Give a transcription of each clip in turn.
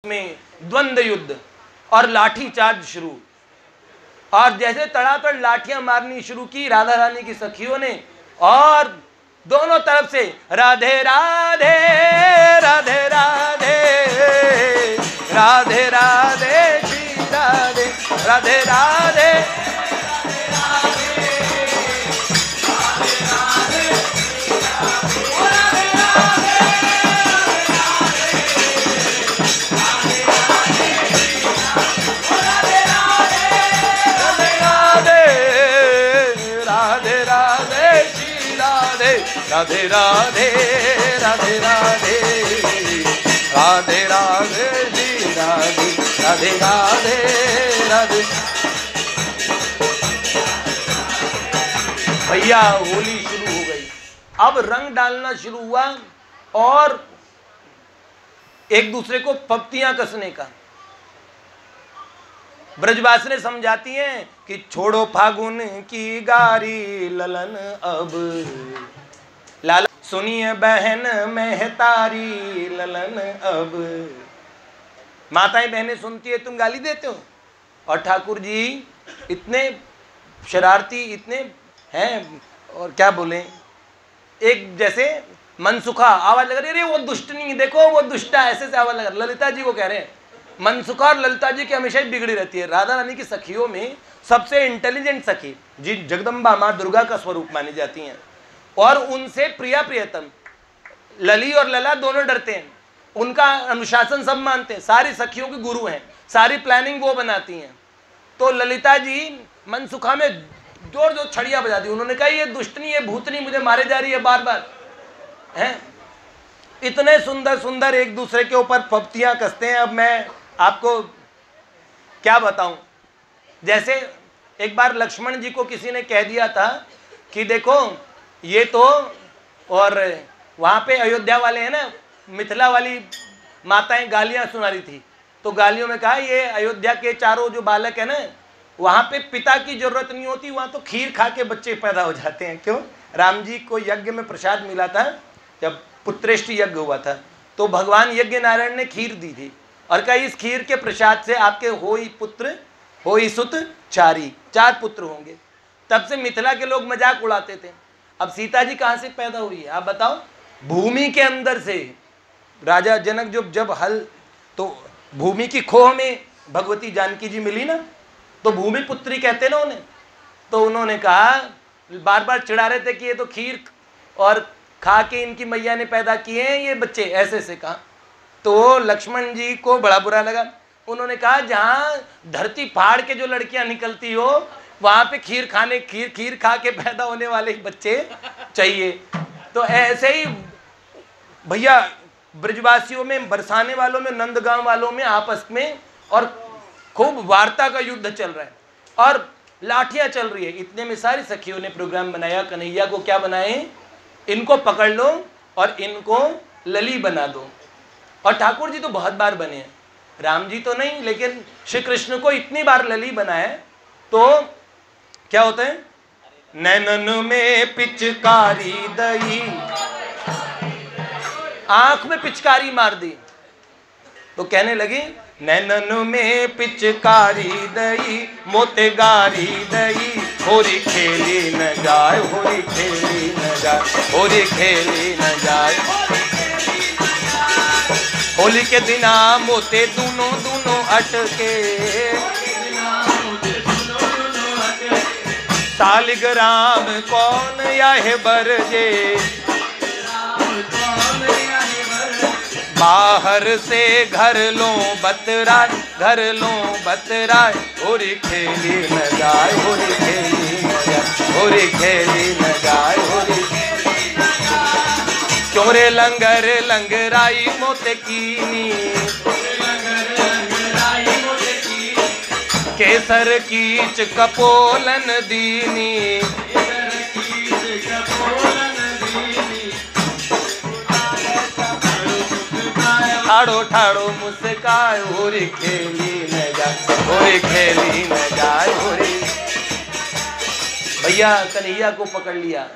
में द्वंद्व युद्ध और लाठी चार्ज शुरू। और जैसे तड़ातड़ लाठियां मारनी शुरू की राधा रानी की सखियों ने, और दोनों तरफ से राधे राधे राधे राधे राधे राधे श्री राधे राधे राधे राधे राधे राधे राधे राधे राधे जी राधे राधे राधे राधे। भैया होली शुरू हो गई, अब रंग डालना शुरू हुआ और एक दूसरे को पप्तियां कसने का। ब्रजवासिनें समझाती हैं कि छोड़ो फागुन की गारी ललन अब, लाला सुनिए बहन महतारी ललन अब। माताएं बहनें सुनती है, तुम गाली देते हो। और ठाकुर जी इतने शरारती इतने हैं, और क्या बोलें, एक जैसे मनसुखा आवाज लग रही है, अरे वो दुष्टनी देखो वो दुष्टा, ऐसे से आवाज लग रही। ललिता जी को कह रहे हैं, मनसुखा और ललिता जी की हमेशा ही बिगड़ी रहती है। राधा रानी की सखियों में सबसे इंटेलिजेंट सखी जी जगदम्बा माँ दुर्गा का स्वरूप मानी जाती हैं, और उनसे प्रिया प्रियतम लली और लला दोनों डरते हैं। उनका अनुशासन सब मानते हैं, सारी सखियों के गुरु हैं, सारी प्लानिंग वो बनाती हैं। तो ललिता जी मनसुखा में जोर जोर छड़ियाँ बजा दी। उन्होंने कहा ये दुष्टनी ये भूतनी मुझे मारे जा रही है बार बार हैं। इतने सुंदर सुंदर एक दूसरे के ऊपर पप्तियाँ कसते हैं। अब मैं आपको क्या बताऊं, जैसे एक बार लक्ष्मण जी को किसी ने कह दिया था कि देखो ये तो, और वहाँ पे अयोध्या वाले हैं ना, मिथिला वाली माताएं गालियाँ सुना रही थी, तो गालियों में कहा ये अयोध्या के चारों जो बालक है ना, वहाँ पे पिता की जरूरत नहीं होती, वहाँ तो खीर खा के बच्चे पैदा हो जाते हैं। क्यों? राम जी को यज्ञ में प्रसाद मिला था, जब पुत्रेष्टि यज्ञ हुआ था, तो भगवान यज्ञ नारायण ने खीर दी थी और कहा इस खीर के प्रसाद से आपके होई पुत्र होई सुत चारी, 4 पुत्र होंगे। तब से मिथिला के लोग मजाक उड़ाते थे। अब सीता जी कहाँ से पैदा हुई है आप बताओ? भूमि के अंदर से। राजा जनक जब हल, तो भूमि की खोह में भगवती जानकी जी मिली ना, तो भूमि पुत्री कहते ना उन्हें। तो उन्होंने कहा, बार बार चिढ़ा रहे थे कि ये तो खीर और खा के इनकी मैया ने पैदा किए हैं ये बच्चे, ऐसे से कहा। तो लक्ष्मण जी को बड़ा बुरा लगा। उन्होंने कहा जहाँ धरती फाड़ के जो लड़कियां निकलती हो वहां पे खीर खा के पैदा होने वाले बच्चे चाहिए। तो ऐसे ही भैया ब्रजवासियों में, बरसाने वालों में, नंदगांव वालों में आपस में और खूब वार्ता का युद्ध चल रहा है और लाठियां चल रही है। इतने में सारी सखियों ने प्रोग्राम बनाया, कन्हैया को क्या बनाए, इनको पकड़ लो और इनको लली बना दो। और ठाकुर जी तो बहुत बार बने हैं, राम जी तो नहीं, लेकिन श्री कृष्ण को इतनी बार लली बनाया। तो क्या होता है, नैनन में पिचकारी दई, आंख में पिचकारी मार दी। तो कहने लगी नैनन में पिचकारी दई मोते गारी दई, होरी खेली न जाए होरी खेली न जाए होरी खेली न जाए। होली के दिना मोते दूनों दूनों अटके, सालिग्राम कौन याहे बरजे, बाहर से घर लो बतराय घर लो बतराय, होरी खेली न जाए होरी खेली न जाए होरी खेली न जाए होरी। चोरे लंगर लंगराई मोते कीनी, केसर कीच कपोलन दीनी, ठाड़ो ठाड़ो मुस्काए, होरी खेली न जाए होरी खेली न जाए होरी। भैया कन्हैया को पकड़ लिया,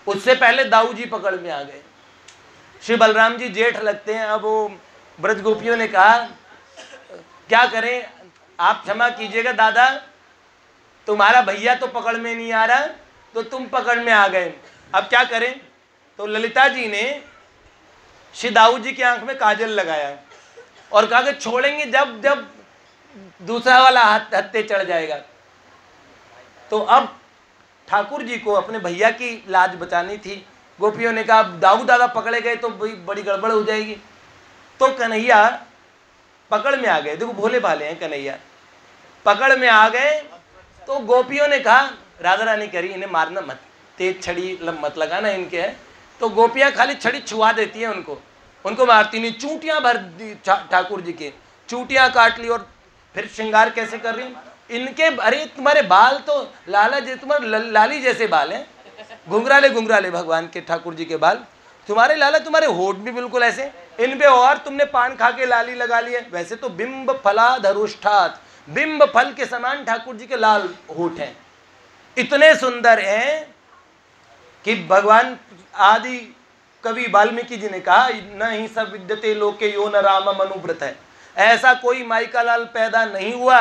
उससे पहले दाऊ जी पकड़ में आ गए। श्री बलराम जी जेठ लगते हैं। अब वो ब्रज गोपियों ने कहा क्या करें, आप क्षमा कीजिएगा दादा, तुम्हारा भैया तो पकड़ में नहीं आ रहा, तो तुम पकड़ में आ गए, अब क्या करें। तो ललिता जी ने श्री दाऊ जी की आंख में काजल लगाया और कहा कि छोड़ेंगे जब जब दूसरा वाला हाथ हत्थे चढ़ जाएगा। तो अब ठाकुर जी को अपने भैया की लाज बचानी थी। गोपियों ने कहा दाऊ दादा पकड़े गए तो बड़ी गड़बड़ हो जाएगी। तो कन्हैया पकड़ में आ गए, देखो भोले भाले हैं कन्हैया, पकड़ में आ गए। तो गोपियों ने कहा राधा रानी करी इन्हें मारना मत, तेज छड़ी मत लगाना इनके है। तो गोपियां खाली छड़ी छुआ देती हैं उनको, उनको मारती नहीं, चूटियां भर दी ठाकुर जी के, चूटियां काट ली और फिर श्रृंगार कैसे कर रही इनके, अरे तुम्हारे बाल तो लाला जी तुम्हारे लाली जैसे बाल हैं, घुंघराले घुंघराले भगवान के ठाकुर जी के बाल, तुम्हारे लाला तुम्हारे होठ भी बिल्कुल ऐसे, इन पे और तुमने पान खा के लाली लगा ली है। वैसे तो बिंब फलाधरुष्ठात, बिंब फल के समान ठाकुर जी के लाल होठ हैं, इतने सुंदर हैं कि भगवान आदि कवि वाल्मीकि जी ने कहा न ही सब विद्यते लोके यो न रामम अनुव्रत है। ऐसा कोई माई का लाल पैदा नहीं हुआ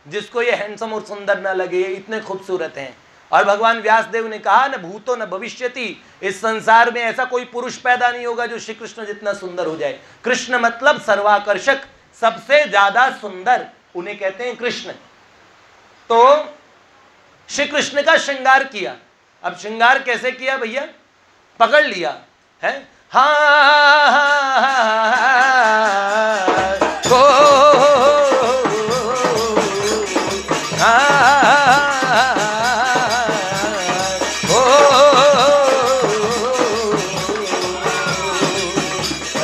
जिसको ये हैंडसम और सुंदर न लगे, ये इतने खूबसूरत हैं। और भगवान व्यासदेव ने कहा न भूतो न भविष्यति, इस संसार में ऐसा कोई पुरुष पैदा नहीं होगा जो श्री कृष्ण जितना सुंदर हो जाए। कृष्ण मतलब सर्वाकर्षक, सबसे ज्यादा सुंदर, उन्हें कहते हैं कृष्ण। तो श्री कृष्ण का श्रृंगार किया। अब श्रृंगार कैसे किया भैया, पकड़ लिया है,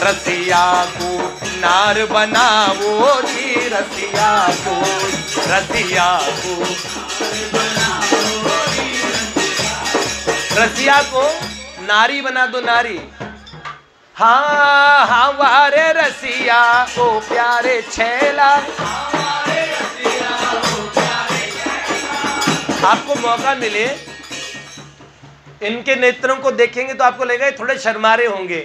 रसिया को नार बनाओ जी, रसिया को, रसिया को, रसिया को नारी बना दो, नारी। हाँ हाँ वारे रसिया ओ प्यारे छैला, आपको मौका मिले इनके नेत्रों को देखेंगे तो आपको लगेगा थोड़े शर्मारे होंगे,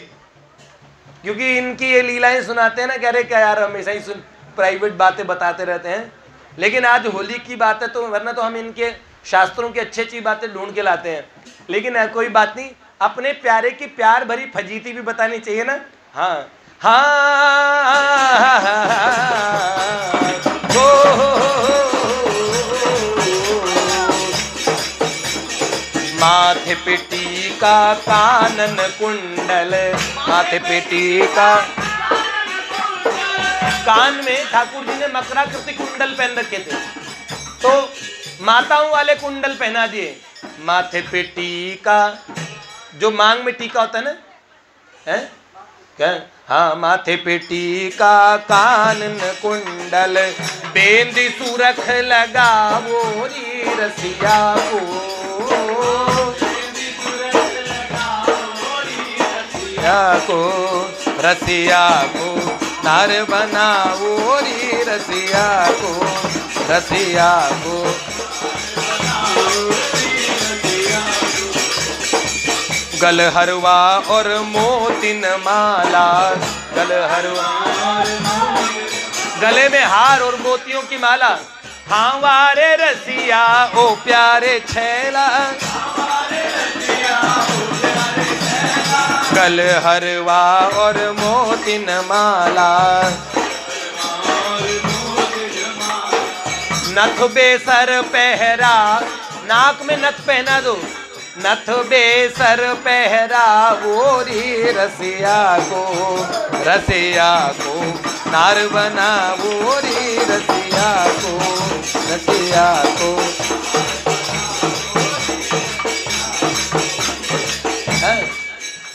क्योंकि इनकी ये लीलाएं सुनाते हैं ना, कह रहे क्या यार हमेशा ही प्राइवेट बातें बताते रहते हैं। लेकिन आज होली की बात है, तो वरना तो हम इनके शास्त्रों की अच्छी अच्छी बातें ढूंढ के लाते हैं। लेकिन कोई बात नहीं, अपने प्यारे की प्यार भरी फजीती भी बतानी चाहिए ना। हाँ हाँ माथे पे टीका कानन कुंडल, माथे पे टीका, कान में ठाकुर जी ने मकराकृति कुंडल पहन रखे थे, तो माताओं वाले कुंडल पहना दिए। माथे पे टीका, जो मांग में टीका होता है ना, है क्या, हाँ माथे पे टीका कानन कुंडल, बेंदी सुरख लगावो री रसिया को, रसिया को, रसिया को नार बनाओ री रसिया को, रसिया को। गल हरवा और मोतिन माला, गल हरवा, गले में हार और मोतियों की माला। हाँ वारे रसिया ओ प्यारे छैला, गल हरवा और मोतिन माला, नथ बेसर पहरा, नाक में नथ पहना दो, नथ बेसर पहरा वो री रसिया को, रसिया को नार बना वो री रसिया को, रसिया को।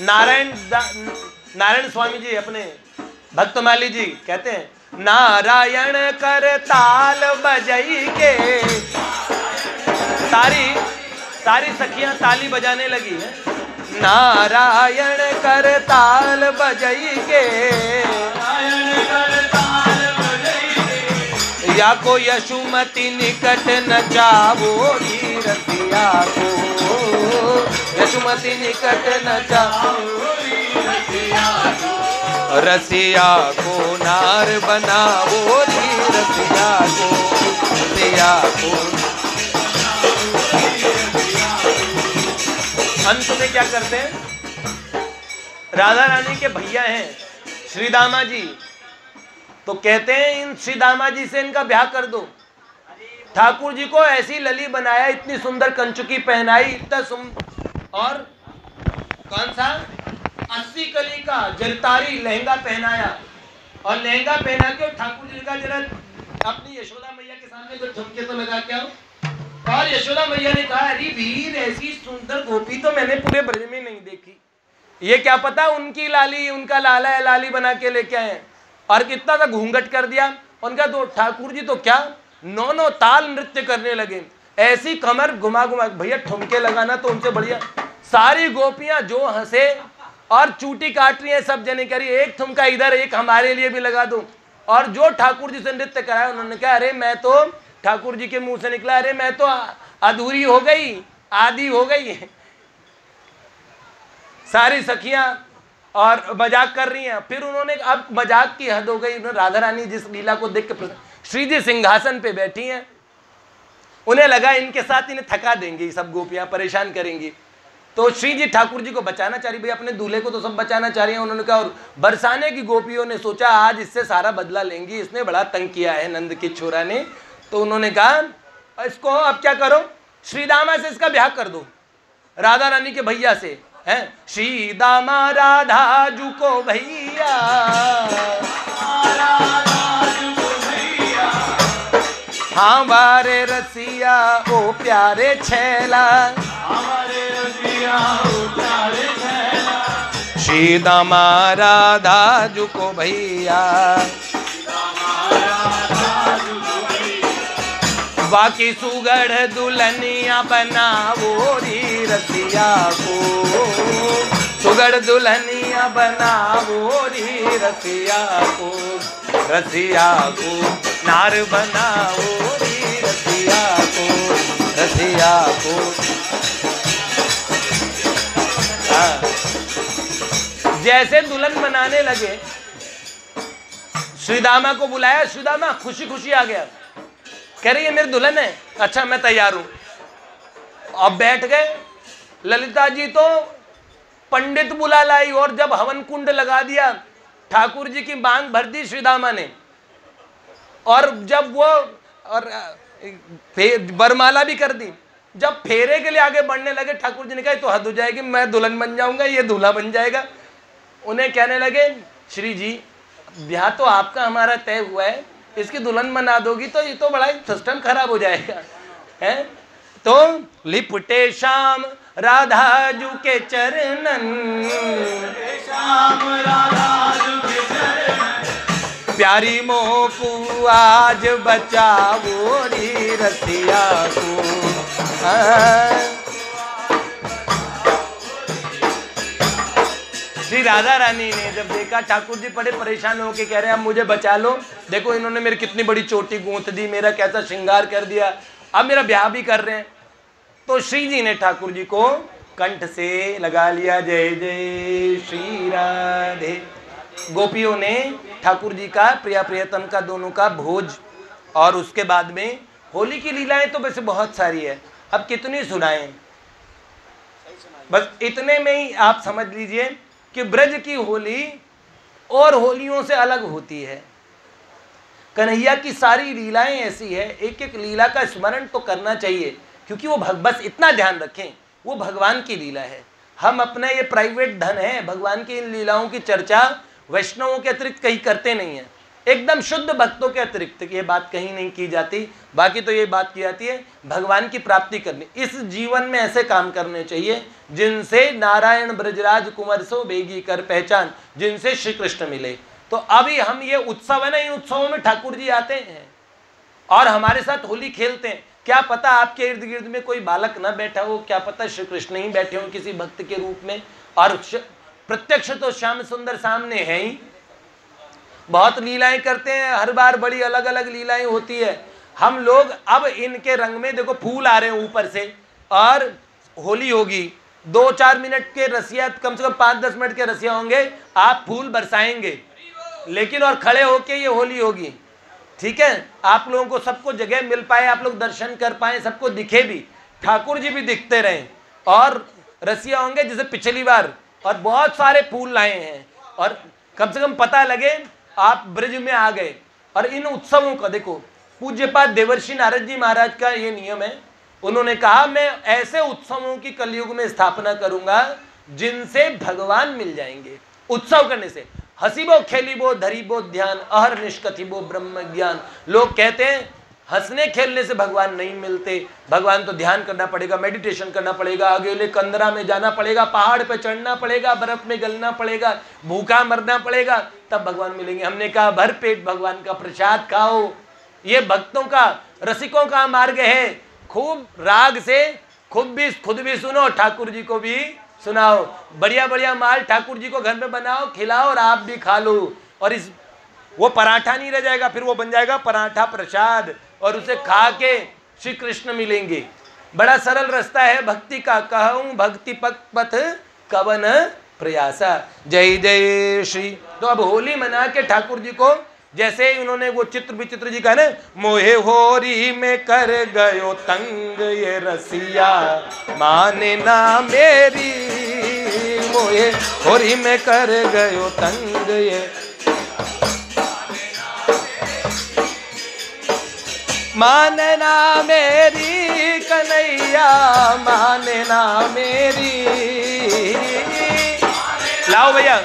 नारायण स्वामी जी अपने भक्तमाली जी कहते हैं, नारायण कर ताल बजाई के, सारी सखियां ताली बजाने लगी है। नारायण कर ताल बजाई के, या को यशुमती निकट नचावो री रसिया को, यशुमती निकट नचावो री रसिया को, रसिया को नार बनावो री रसिया को, रसिया को। अंत में क्या करते हैं, राधा रानी के भैया हैं श्री दामा जी, तो कहते हैं इन श्री दामा जी से इनका ब्याह कर दो। ठाकुर जी को ऐसी लली बनाया, इतनी सुंदर कंचुकी पहनाई, इतना और कौन सा 80 कली का जरतारी लहंगा पहनाया, और लहंगा पहना के ठाकुर जी का जरा अपनी यशोदा मैया के सामने जो ठुमके तो लगा के आओ। और यशोदा मैया ने कहा, अरे वीर, ऐसी सुंदर गोपी तो मैंने पूरे ब्रज में नहीं देखी। ये क्या पता उनकी लाली, उनका लाला है, लाली बना के लेके आए, और कितना सा घूंघट कर दिया उनका। तो ठाकुर जी तो क्या 9 ताल नृत्य करने लगे, ऐसी कमर घुमा घुमा। भैया ठुमके लगाना तो उनसे बढ़िया। सारी गोपियां जो हंसे और चूटी काट रही है, सब जने कह रही, एक ठुमका इधर, एक हमारे लिए भी लगा दो। और जो ठाकुर जी से नृत्य कराया, उन्होंने कहा, अरे मैं तो, ठाकुर जी के मुंह से निकला, अरे मैं तो अधूरी हो गई, आधी हो गई। सारी सखियां और मजाक कर रही हैं। फिर उन्होंने, अब मजाक की हद हो गई। राधा रानी जिस लीला को देख के, श्री जी सिंहासन पे बैठी हैं, उन्हें लगा इनके साथ इन्हें थका देंगी, सब गोपियां परेशान करेंगी। तो श्री जी ठाकुर जी को बचाना चाह रही, भाई अपने दूल्हे को तो सब बचाना चाह रही हैं। उन्होंने कहा, और बरसाने की गोपियों ने सोचा आज इससे सारा बदला लेंगी, इसने बड़ा तंग किया है नंद की छोरा ने। तो उन्होंने कहा, इसको अब क्या करो, श्री दामा से इसका ब्याह कर दो, राधा रानी के भैया से। हैं, श्री दामा राधा जू को भैया, हमारे रसिया ओ प्यारे छैला, हमारे रसिया ओ प्यारे छैला, श्री दामा राधा जू को भैया, बाकी सुगढ़ दुल्हनिया बनावो री रसिया को, सुगढ़ दुल्हनिया बनावो री रसिया को, रसिया को नार बनाओ री रसिया को, रसिया को। जैसे दुल्हन बनाने लगे, श्रीदामा को बुलाया। श्रीदामा खुशी खुशी आ गया, कह रही है मेरी दुल्हन है, अच्छा मैं तैयार हूं। अब बैठ गए। ललिता जी तो पंडित बुला लाई, और जब हवन कुंड लगा दिया, ठाकुर जी की मांग भर दी श्रीदामा ने। और जब वो और बरमाला भी कर दी। जब फेरे के लिए आगे बढ़ने लगे, ठाकुर जी ने कहा तो हद हो जाएगी, मैं दुल्हन बन जाऊंगा, ये दूल्हा बन जाएगा। उन्हें कहने लगे, श्री जी ब्याह तो आपका हमारा तय हुआ है, इसकी दुल्हन बना दोगी तो ये तो बड़ा सिस्टम खराब हो जाएगा, है? तो लिपटे श्याम राधा जू के चरणन, श्याम राधा जू के चरणन, प्यारी मोकू आज बचावो री रसिया को। श्री राधा रानी ने जब देखा ठाकुर जी बड़े परेशान होके कह रहे हैं अब मुझे बचा लो, देखो इन्होंने मेरी कितनी बड़ी चोटी गूंथ दी, मेरा कैसा श्रृंगार कर दिया, अब मेरा ब्याह भी कर रहे हैं। तो श्री जी ने ठाकुर जी को कंठ से लगा लिया, जय जय श्री राधे। गोपियों ने ठाकुर जी का, प्रिया प्रियतम का, दोनों का भोज। और उसके बाद में होली की लीलाएं तो वैसे बहुत सारी है, अब कितनी सुनाएं। बस इतने में ही आप समझ लीजिए कि ब्रज की होली और होलियों से अलग होती है। कन्हैया की सारी लीलाएं ऐसी है, एक एक लीला का स्मरण तो करना चाहिए, क्योंकि वो बस इतना ध्यान रखें वो भगवान की लीला है। हम अपना ये प्राइवेट धन है, भगवान की इन लीलाओं की चर्चा वैष्णवों के अतिरिक्त कहीं करते नहीं है, एकदम शुद्ध भक्तों के अतिरिक्त ये बात कहीं नहीं की जाती। बाकी तो ये बात की जाती है भगवान की प्राप्ति करनी। इस जीवन में ऐसे काम करने चाहिए जिनसे नारायण ब्रजराज कुंवर सो बेगी कर पहचान, जिनसे श्री कृष्ण मिले। तो अभी हम ये उत्सव है ना, इन उत्सवों में ठाकुर जी आते हैं और हमारे साथ होली खेलते हैं। क्या पता आपके इर्द गिर्द में कोई बालक न बैठा हो, क्या पता श्री कृष्ण ही बैठे हो किसी भक्त के रूप में, और प्रत्यक्ष तो श्याम सुंदर सामने है ही। बहुत लीलाएं करते हैं, हर बार बड़ी अलग अलग लीलाएं होती है। हम लोग अब इनके रंग में देखो फूल आ रहे हैं ऊपर से, और होली होगी 2-4 मिनट के रसिया, कम से कम 5-10 मिनट के रसिया होंगे, आप फूल बरसाएंगे, लेकिन और खड़े होके ये होली होगी। ठीक है, आप लोगों को सबको जगह मिल पाए, आप लोग दर्शन कर पाए, सबको दिखे भी, ठाकुर जी भी दिखते रहे, और रसिया होंगे जैसे पिछली बार, और बहुत सारे फूल लाए हैं, और कम से कम पता लगे आप ब्रज में आ गए। और इन उत्सवों का देखो, पूज्यपाद देवर्षि नारद जी महाराज का ये नियम है, उन्होंने कहा मैं ऐसे उत्सवों की कलयुग में स्थापना करूंगा जिनसे भगवान मिल जाएंगे। उत्सव करने से हसीबो खेलीबो धरीबो ध्यान अहर निष्कथिबो ब्रह्म ज्ञान। लोग कहते हैं हंसने खेलने से भगवान नहीं मिलते, भगवान तो ध्यान करना पड़ेगा, मेडिटेशन करना पड़ेगा, अगले कंदरा में जाना पड़ेगा, पहाड़ पे चढ़ना पड़ेगा, बर्फ में गलना पड़ेगा, भूखा मरना पड़ेगा, तब भगवान मिलेंगे। हमने कहा भर पेट भगवान का प्रसाद खाओ, ये भक्तों का, रसिकों का मार्ग है। खूब राग से खुद भी सुनो, ठाकुर जी को भी सुनाओ, बढ़िया बढ़िया माल ठाकुर जी को घर में बनाओ, खिलाओ और आप भी खा लो। और इस वो पराठा नहीं रह जाएगा, फिर वो बन जाएगा पराठा प्रसाद, और उसे खा के श्री कृष्ण मिलेंगे। बड़ा सरल रास्ता है भक्ति का, कहूं भक्ति पथ कवन प्रयासा। जय जय श्री। तो अब होली मना के ठाकुर जी को, जैसे उन्होंने वो चित्र विचित्र जी का ना, मोहे होरी में कर गयो तंग ये रसिया माने ना मेरी, मोहे होरी में कर गयो तंग ये माने ना मेरी कन्हैया, माने ना मेरी। लाओ भैया।